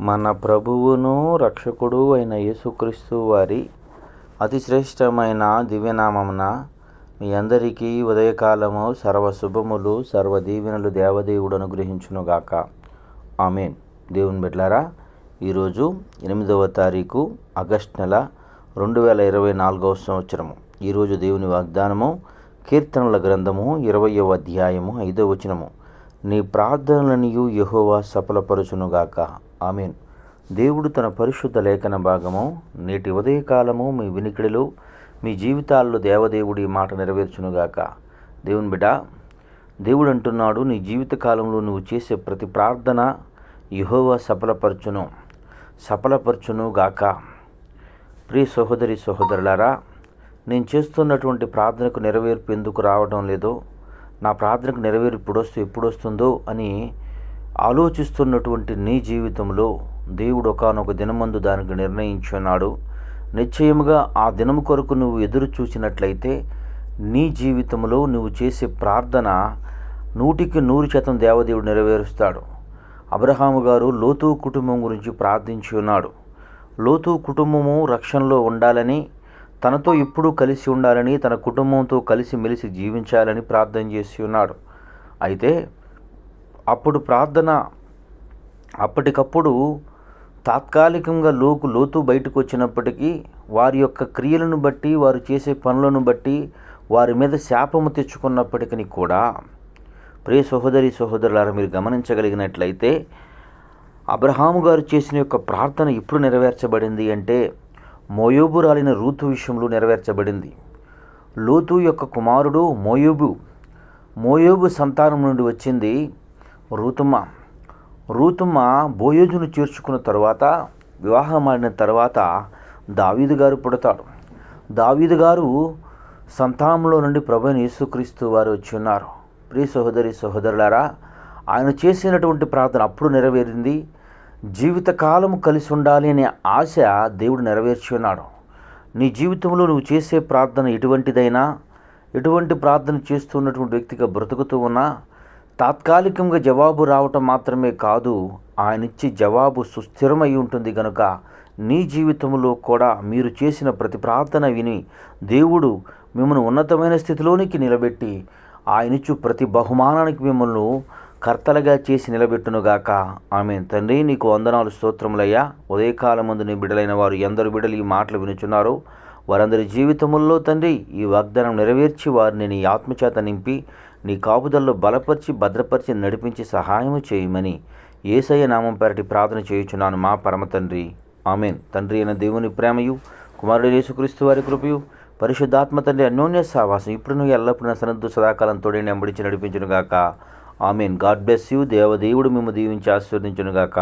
మన ప్రభువును రక్షకుడు అయిన యేసుక్రీస్తు వారి అతి శ్రేష్టమైన దివ్యనామమున మీ అందరికీ ఉదయకాలము సర్వశుభములు సర్వదీవెనలు దేవదేవుడు అనుగ్రహించునుగాక. ఆమేన్. దేవుని బిడ్డలారా, ఈరోజు 8వ తారీఖు ఆగస్టు నెల 2024 సంవత్సరము. ఈరోజు దేవుని వాగ్దానము కీర్తనల గ్రంథము 20వ అధ్యాయము 5వ వచనము. నీ ప్రార్థనలనియు యెహోవా సఫలపరచునుగాక. ఆమేన్. దేవుడు తన పరిశుద్ధ లేఖన భాగము నేటి ఉదయకాలము మీ వినికిడిలో మీ జీవితాల్లో దేవదేవుడి మాట నెరవేర్చునుగాక. దేవుని బిడ్డ, దేవుడు అంటున్నాడు, నీ జీవితకాలంలో నువ్వు చేసే ప్రతి ప్రార్థన యెహోవా సఫలపరచునుగాక. ప్రియ సహోదరి సహోదరులారా, నేను చేస్తున్నటువంటి ప్రార్థనకు నెరవేర్పు ఎందుకు రావడం లేదో, నా ప్రార్థనకు నెరవేర్పు ఎప్పుడు వస్తుందో అని ఆలోచిస్తున్నటువంటి నీ జీవితంలో దేవుడు ఒకానొక దినమందు దానికి నిర్ణయించున్నాడు. నిశ్చయముగా ఆ దినము కొరకు నువ్వు ఎదురు చూసినట్లయితే నీ జీవితంలో నువ్వు చేసే ప్రార్థన 100% దేవదేవుడు నెరవేరుస్తాడు. అబ్రహాము గారు లోతు కుటుంబం గురించి ప్రార్థించి ఉన్నాడు. లోతు కుటుంబము రక్షణలో ఉండాలని, తనతో ఎప్పుడూ కలిసి ఉండాలని, తన కుటుంబంతో కలిసిమెలిసి జీవించాలని ప్రార్థన చేసి ఉన్నాడు. అయితే అప్పుడు ప్రార్థన అప్పటికప్పుడు తాత్కాలికంగా లోతు బయటకు వచ్చినప్పటికీ వారి యొక్క క్రియలను బట్టి, వారు చేసే పనులను బట్టి వారి మీద శాపము తెచ్చుకున్నప్పటికీ కూడా, ప్రియ సహోదరి సహోదరులారా, మీరు గమనించగలిగినట్లయితే అబ్రహాము గారు చేసిన యొక్క ప్రార్థన ఇప్పుడు నెరవేర్చబడింది అంటే మోయోబురాలిన రూతు విషయంలో నెరవేర్చబడింది. లోతు యొక్క కుమారుడు మోయోబు సంతానం నుండి వచ్చింది రూతుమ్మ బోయోజును చేర్చుకున్న తర్వాత, వివాహమాడిన తర్వాత దావీదు గారు పుడతాడు. దావీదు గారు సంతానంలో నుండి ప్రభువైన యేసుక్రీస్తు వారు వచ్చి ఉన్నారు. ప్రియ సహోదరి సహోదరులారా, ఆయన చేసినటువంటి ప్రార్థన అప్పుడు నెరవేరింది. జీవితకాలము కలిసి ఉండాలి అనే ఆశ దేవుడు నెరవేర్చి ఉన్నాడు. నీ జీవితంలో నువ్వు చేసే ప్రార్థన ఎటువంటి ప్రార్థన చేస్తున్నటువంటి వ్యక్తిగా బ్రతుకుతూ ఉన్నా, తాత్కాలికంగా జవాబు రావటం మాత్రమే కాదు, ఆయన ఇచ్చే జవాబు సుస్థిరమై ఉంటుంది. కనుక నీ జీవితంలో కూడా మీరు చేసిన ప్రతి ప్రార్థన విని దేవుడు మిమ్మల్ని ఉన్నతమైన స్థితిలోనికి నిలబెట్టి ఆయనిచ్చు ప్రతి బహుమానానికి మిమ్మల్ని కర్తలుగా చేసి నిలబెట్టునుగాక. ఆమేన్. తండ్రి, నీకు వందనాలు, స్తోత్రములయ్యా. ఉదయకాలమందు నీ బిడ్డలైన వారు ఎందరు బిడ్డలు ఈ మాటలు వినుచున్నారో వారందరి జీవితముల్లో తండ్రి ఈ వాగ్దానం నెరవేర్చి వారిని నీ ఆత్మచేత నింపి నీ కాపుదల్లో బలపరిచి భద్రపరిచి నడిపించి సహాయము చేయమని యేసయ్య నామం పేరటి ప్రార్థన చేయుచున్నాను మా పరమ తండ్రి. ఆమేన్. తండ్రి అయిన దేవుని ప్రేమయు, కుమారుడు యేసుక్రీస్తు వారి కృపయు, పరిశుద్ధాత్మ తండ్రి అన్యోన్య సావాసం ఇప్పుడు ఎల్లప్పుడూ సనద్దు సదాకాలం తోడే నెంబడించి నడిపించునుగాక. ఆమేన్. God bless you. దేవదేవుడు మిమ్ము దీవించి ఆశీర్వదించునుగాక.